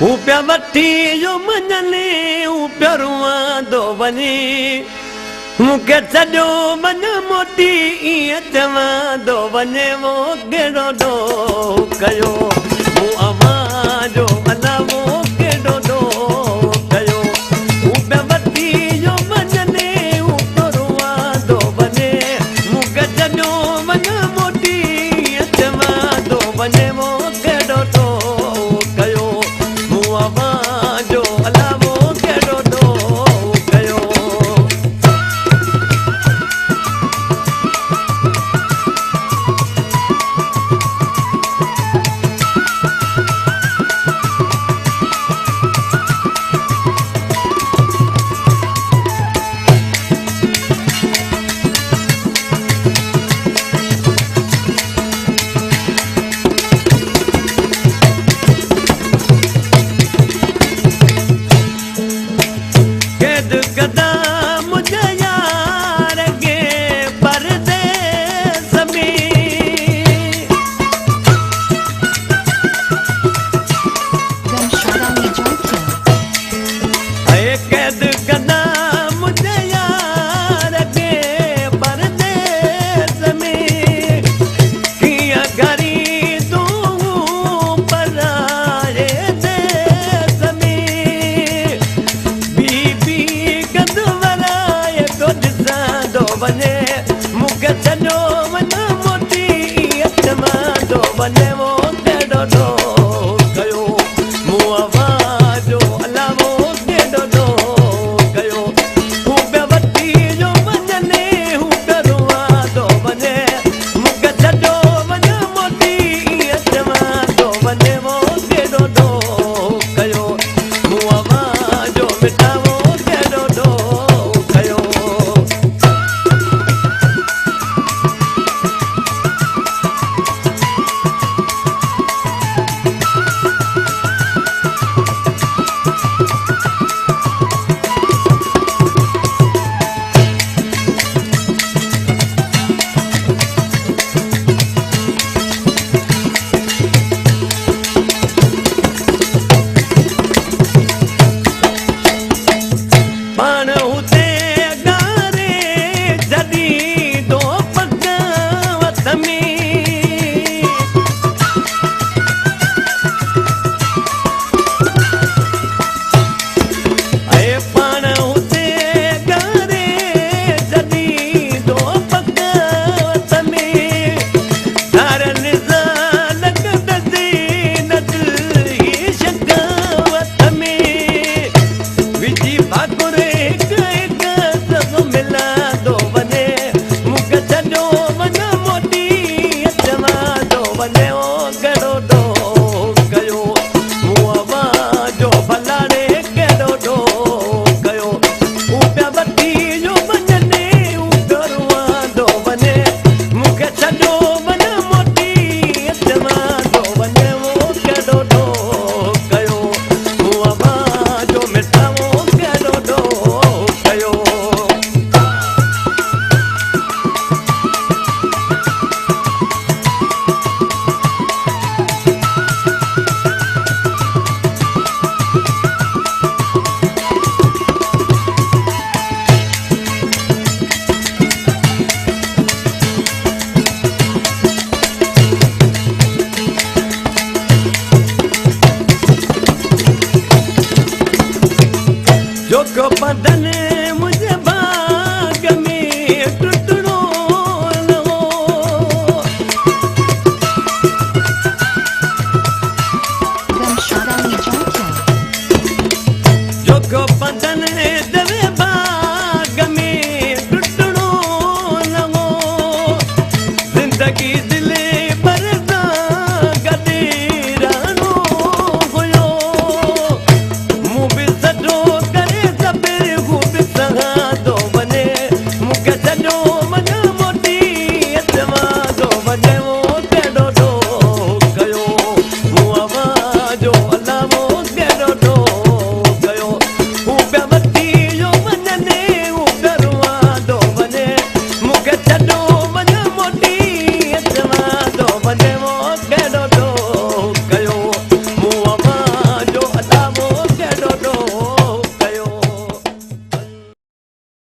हू पिया वठी जो मञनी हू पियो रुआंदो वञी मूंखे छॾियो वञ मोटी ईअं चवंदो वञे वो कहिड़ो ॾोह कयो मूं अवां जो अलाह वो कहिड़ो ॾोह कयो हू पिया वठी जो मञनी हू पियो रुआंदो वञे मूंखे छॾियो वञ मोटी ईअं चवंदो वञे वो कहिड़ो ॾोह कयो मूं अवां जो अलाह वो कहिड़ो ॾोह कयो मूंखे छॾियो वञ मोटी ईअं चवंदो वञे वो कहिड़ो ॾोह कयो मूं अवां जो अलाह वो कहिड़ो ॾोह कयो हू पिया वठी जो वञने हू पियो रुआंदो वञे मूंखे छॾियो वञ मोटी ईअं चवंदो वञे वो कहिड़ो ॾोह कयो मूं अवां जो मिटा वो कहिड़ो ॾोह कयो जो को बदन